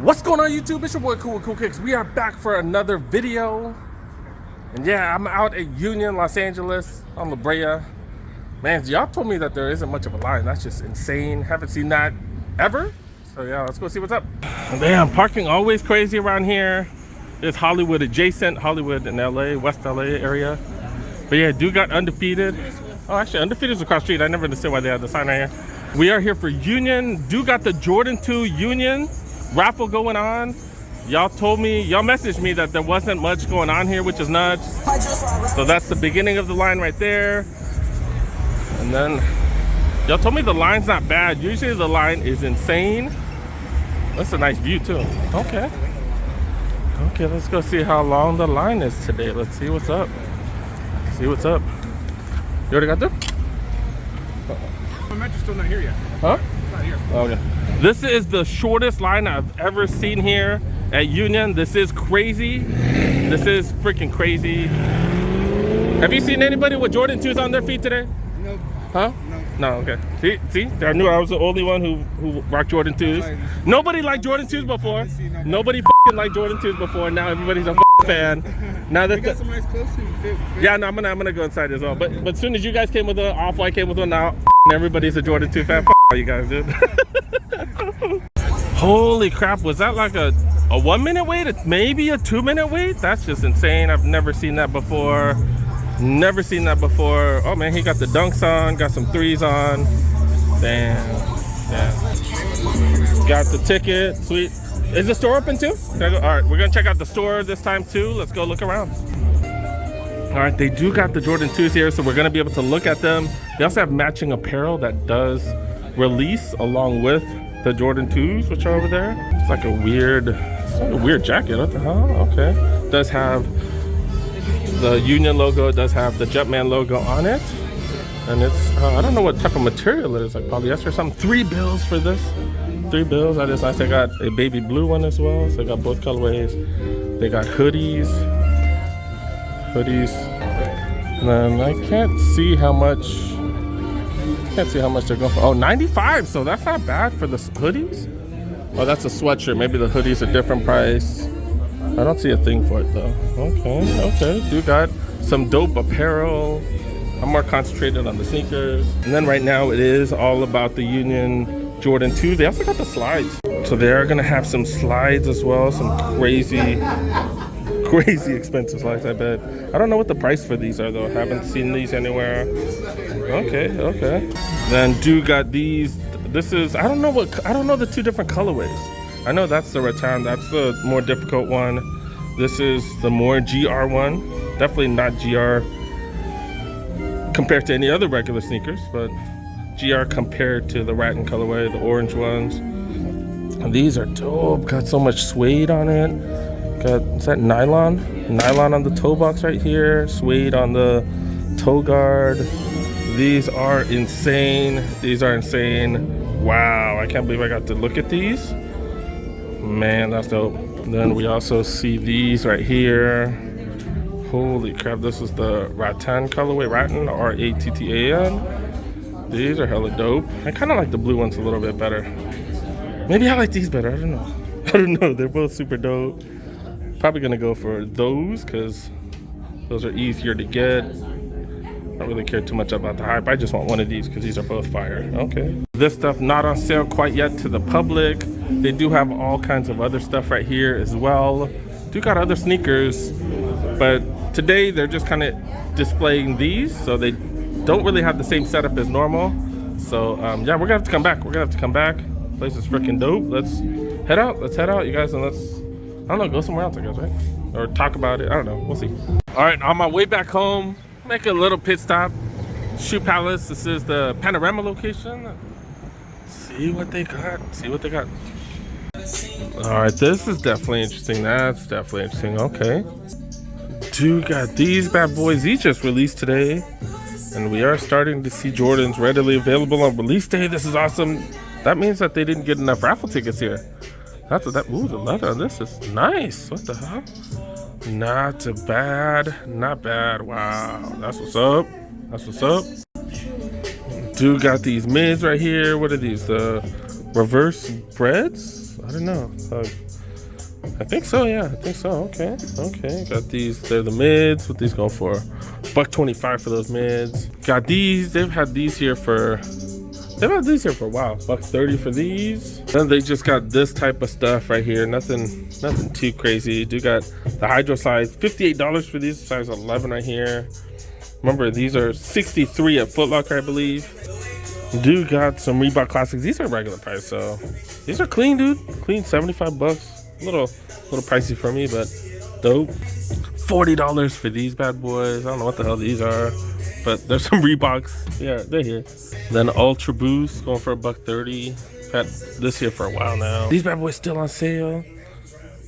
What's going on YouTube? It's your boy Cool with Cool Kicks. We are back for another video. And yeah, I'm out at Union, Los Angeles on La Brea. Man, y'all told me that there isn't much of a line. That's just insane. Haven't seen that ever. So yeah, let's go see what's up. Damn, parking always crazy around here. It's Hollywood adjacent, Hollywood in LA, West LA area. But yeah, dude got Undefeated. Oh, actually, Undefeated is across the street. I never understood why they had the sign right here. We are here for Union. Dude got the Jordan 2 Union raffle going on. Y'all told me, y'all messaged me that there wasn't much going on here, which is nuts. So that's the beginning of the line right there. And then y'all told me the line's not bad. Usually the line is insane. That's a nice view too. Okay, let's go see how long the line is today. Let's see what's up. See what's up. You already got them? My match is still not here yet. Huh? It's not here. Okay. This is the shortest line I've ever seen here at Union. This is crazy. This is freaking crazy. Have you seen anybody with Jordan 2s on their feet today? No. Huh? No, okay. See? I knew I was the only one who rocked Jordan 2s. Nobody liked Jordan 2s before. Nobody f***ing liked Jordan 2s before. Now everybody's a fan. Now that got some nice clothes to fit. yeah, no, I'm gonna go inside as well. But as soon as you guys came with an Off-White, came with one, now everybody's a Jordan 2 fan. All you guys, dude. Holy crap, was that like a 1 minute wait? Maybe a 2 minute wait? That's just insane. I've never seen that before. Never seen that before. Oh man, he got the dunks on, got some threes on. Damn. Yeah. Got the ticket. Sweet. Is the store open too? Can I go? All right, we're gonna check out the store this time too. Let's go look around. All right, they do got the Jordan 2s here, so we're gonna be able to look at them. They also have matching apparel that does release along with the Jordan 2s, which are over there. It's like a weird jacket. What the hell? Okay. Does have the Union logo. It does have the Jumpman logo on it, and it's I don't know what type of material it is, like polyester or something. $3 for this. $3. I got a baby blue one as well, so I got both colorways. They got hoodies. And then I can't see how much they're going for. Oh, 95. So that's not bad for the hoodies. Oh, that's a sweatshirt. Maybe the hoodie's a different price. I don't see a thing for it though. Okay. Dude got some dope apparel. I'm more concentrated on the sneakers. And then right now it is all about the Union Jordan 2s. They also got the slides. So they are gonna have some slides as well. Some crazy expensive slides, I bet. I don't know what the price for these are though. I haven't seen these anywhere. Okay. Then dude got these. This is, I don't know the two different colorways. I know that's the rattan, that's the more difficult one. This is the more GR one. Definitely not GR compared to any other regular sneakers, but GR compared to the rattan colorway, the orange ones. And these are dope. Got so much suede on it. Is that nylon? Nylon on the toe box right here. Suede on the toe guard. These are insane. Wow, I can't believe I got to look at these. Man, that's dope. Then we also see these right here. Holy crap, this is the rattan colorway, rattan, R-A-T-T-A-N. These are hella dope. I kind of like the blue ones a little bit better. Maybe I like these better, I don't know. They're both super dope. Probably gonna go for those because those are easier to get. I don't really care too much about the hype. I just want one of these because these are both fire. Okay. This stuff not on sale quite yet to the public. They do have all kinds of other stuff right here as well. Do got other sneakers, but today they're just kind of displaying these, so they don't really have the same setup as normal. So yeah, we're gonna have to come back. Place is freaking dope. Let's head out, you guys, and let's, I don't know, go somewhere else, I guess, right? Or talk about it. I don't know. We'll see. All right, on my way back home, make a little pit stop. Shoe Palace. This is the Panorama location. See what they got. All right, this is definitely interesting. That's definitely interesting. Okay. Dude got these bad boys. These just released today. And we are starting to see Jordans readily available on release day. This is awesome. That means that they didn't get enough raffle tickets here. Ooh, the leather on this is nice. What the hell? Not bad. Wow, that's what's up. Dude got these mids right here. What are these? The reverse breads. I don't know. I think so. Yeah, I think so. Okay, okay. Got these. They're the mids. What these going for? $1.25 for those mids. Got these. They've had these here for. They've had these here for a while. $1.30 for these. Then they just got this type of stuff right here. Nothing too crazy. Do got the hydro size. $58 for these. Size 11 right here. Remember, these are $63 at Foot Locker, I believe. Do got some Reebok Classics. These are regular price, so these are clean, dude. Clean, $75. A little pricey for me, but dope. $40 for these bad boys. I don't know what the hell these are, but there's some Reeboks. Yeah, they're here. Then Ultra Boost going for $1.30. Had this here for a while now. These bad boys still on sale.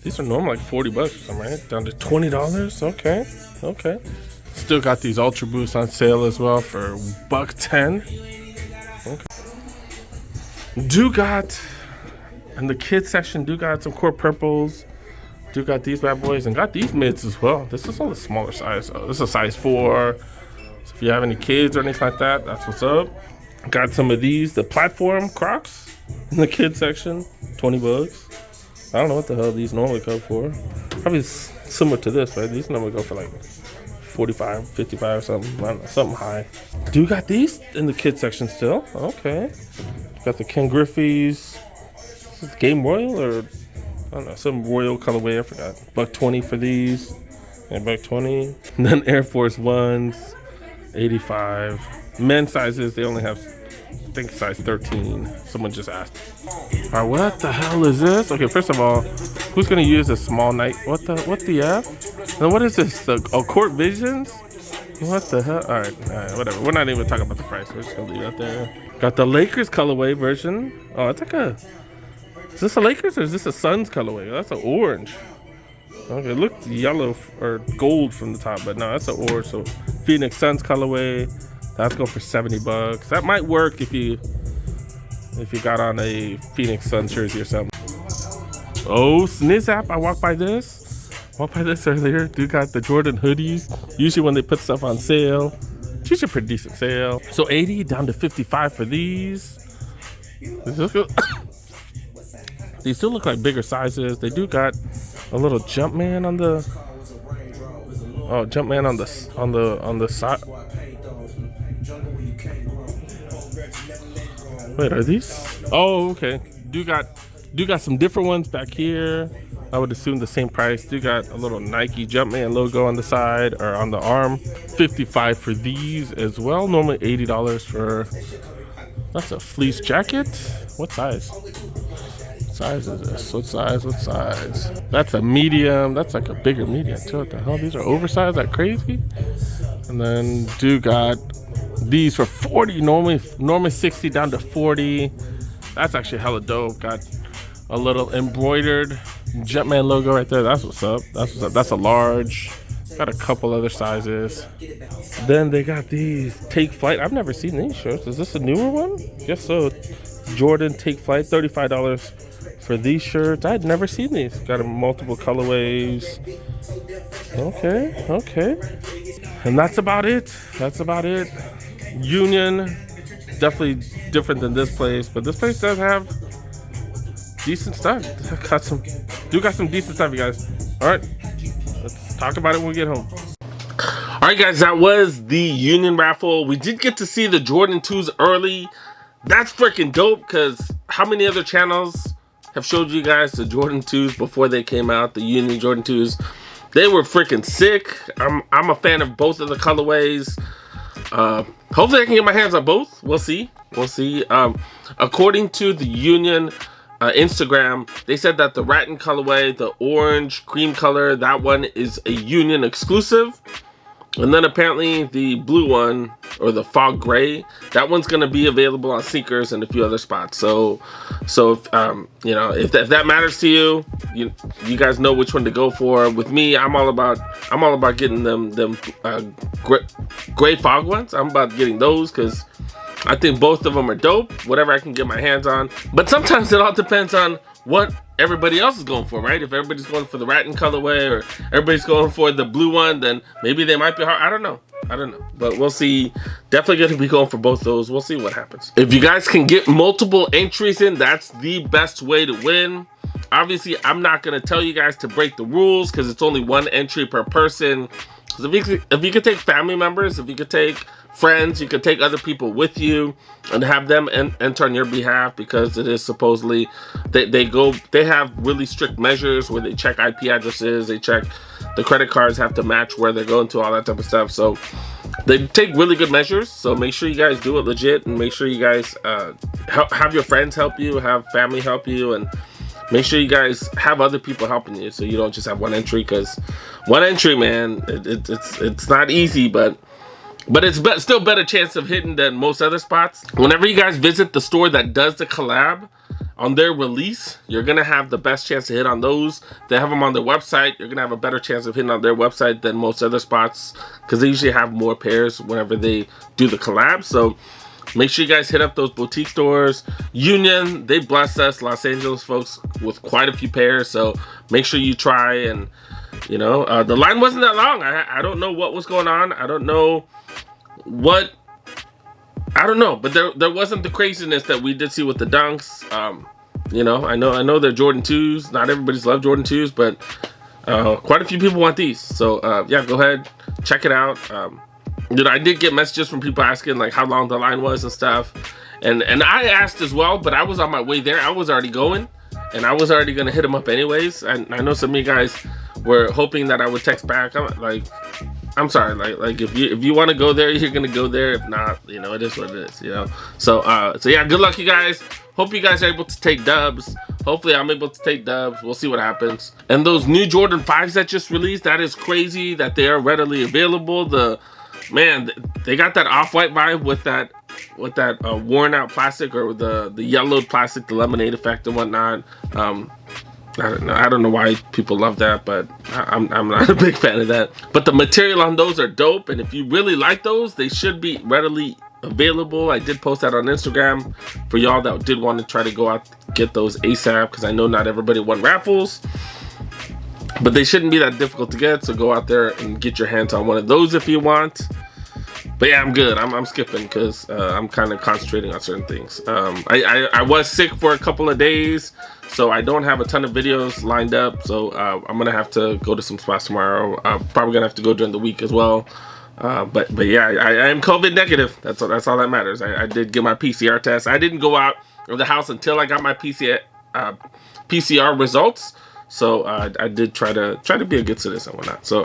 These are normally like $40 or something, right? Down to $20. Okay, okay. Still got these Ultra Boosts on sale as well for $1.10. Okay. Do got in the kids section. Do got some core purples. Do got these bad boys and got these mids as well. This is on the smaller size. So this is a size 4. So if you have any kids or anything like that, that's what's up. Got some of these, the platform Crocs in the kids section, $20. I don't know what the hell these normally go for. Probably similar to this, right? These normally go for like 45, 55 or something. I don't know, something high. Do got these in the kids section still. Okay. Got the Ken Griffey's. Is this Game Royal or I don't know, some royal colorway, I forgot. $1.20 for these. And $1.20. And then Air Force Ones, $85. Men's sizes, they only have, I think, size 13. Someone just asked. All right, what the hell is this? Okay, first of all, who's gonna use a small night? What the F? And what is this? Court Visions? What the hell? All right, whatever. We're not even talking about the price. We're just gonna leave it out there. Got the Lakers colorway version. Oh, it's like a. Is this a Lakers or is this a Suns colorway? That's an orange. Okay, it looked yellow or gold from the top, but no, that's an orange. So Phoenix Suns colorway. That's going for $70. That might work if you got on a Phoenix Suns jersey or something. Oh, Sniz app. I walked by this earlier. Dude got the Jordan hoodies. Usually when they put stuff on sale, it's usually a pretty decent sale. So $80 down to $55 for these. These still look like bigger sizes. They do got a little Jumpman on the. Oh, Jumpman on the side. Wait, are these? Oh, okay. Do got some different ones back here. I would assume the same price. Do got a little Nike Jumpman logo on the side or on the arm. $55 for these as well. Normally $80 for. That's a fleece jacket. What size? Size is this? What size? That's a medium. That's like a bigger medium too. What the hell? These are oversized like crazy. And then do got these for $40. Normally $60 down to $40. That's actually hella dope. Got a little embroidered Jumpman logo right there. That's what's up. That's a large. Got a couple other sizes. Then they got these Take Flight. I've never seen these shirts. Is this a newer one? Guess so. Jordan Take Flight, $35 for these shirts. I'd never seen these. Got multiple colorways. Okay. And that's about it. Union, definitely different than this place, but this place does have decent stuff. Got some decent stuff, you guys. All right, let's talk about it when we get home. All right, guys, that was the Union raffle. We did get to see the Jordan 2s early. That's freaking dope, because how many other channels have showed you guys the Jordan 2s before they came out, the Union Jordan 2s? They were freaking sick. I'm a fan of both of the colorways. Hopefully I can get my hands on both. We'll see. According to the Union Instagram, they said that the Rattan colorway, the orange cream color, that one is a Union exclusive. And then apparently the blue one, or the fog gray, that one's gonna be available on sneakers and a few other spots. So if you know, if that matters to you, you guys know which one to go for. With me, I'm all about getting them gray fog ones. I'm about getting those because I think both of them are dope, whatever I can get my hands on. But sometimes it all depends on what everybody else is going for, right? If everybody's going for the rattan colorway or everybody's going for the blue one, then maybe they might be hard. I don't know. But we'll see. Definitely going to be going for both those. We'll see what happens. If you guys can get multiple entries in, that's the best way to win. Obviously, I'm not going to tell you guys to break the rules because it's only one entry per person. Because if you could take family members, if you could take friends, you could take other people with you and have them enter on your behalf, because it is supposedly they have really strict measures where they check IP addresses, they check the credit cards have to match where they're going to, all that type of stuff. So they take really good measures. So make sure you guys do it legit, and make sure you guys have your friends help you, have family help you, and make sure you guys have other people helping you, so you don't just have one entry. Because one entry, man, it's not easy, but it's still better chance of hitting than most other spots. Whenever you guys visit the store that does the collab on their release, you're gonna have the best chance to hit on those. They have them on their website. You're gonna have a better chance of hitting on their website than most other spots, because they usually have more pairs whenever they do the collab. So make sure you guys hit up those boutique stores. Union, they blessed us, Los Angeles folks, with quite a few pairs. So make sure you try. And you know, the line wasn't that long. I don't know what was going on. I don't know, but there wasn't the craziness that we did see with the dunks. You know, I know they're Jordan 2s. Not everybody's loved Jordan 2s, but quite a few people want these. So yeah, go ahead, check it out. You know, I did get messages from people asking like how long the line was and stuff, and I asked as well, but I was on my way there. I was already going, and I was already gonna hit them up anyways. And I know some of you guys were hoping that I would text back. I'm sorry, like if you want to go there, you're gonna go there. If not, you know, it is what it is, you know. So yeah, good luck, you guys. Hope you guys are able to take dubs. Hopefully I'm able to take dubs. We'll see what happens. And those new Jordan 5s that just released, that is crazy that they are readily available. Man, they got that off-white vibe with that worn out plastic, or the yellowed plastic, the lemonade effect and whatnot. I don't know why people love that, but I'm not a big fan of that. But the material on those are dope, and if you really like those, they should be readily available. I did post that on Instagram for y'all that did want to try to go out get those ASAP, because I know not everybody won raffles, but they shouldn't be that difficult to get. So go out there and get your hands on one of those if you want. But yeah, I'm good. I'm skipping because I'm kind of concentrating on certain things. I was sick for a couple of days, so I don't have a ton of videos lined up. So I'm gonna have to go to some spots tomorrow. I'm probably gonna have to go during the week as well. But yeah, I am COVID negative. That's all that matters. I did get my PCR test. I didn't go out of the house until I got my PCR results. So I did try to be a good citizen and whatnot. So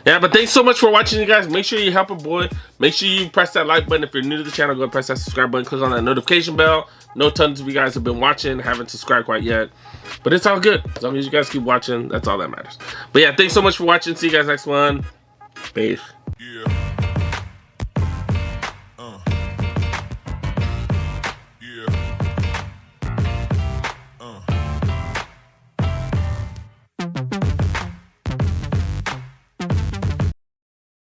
yeah, but thanks so much for watching, you guys. Make sure you help a boy. Make sure you press that like button. If you're new to the channel, go and press that subscribe button. Click on that notification bell. No tons of you guys have been watching, haven't subscribed quite yet, but it's all good. As long as you guys keep watching, that's all that matters. But yeah, thanks so much for watching. See you guys next one. Peace.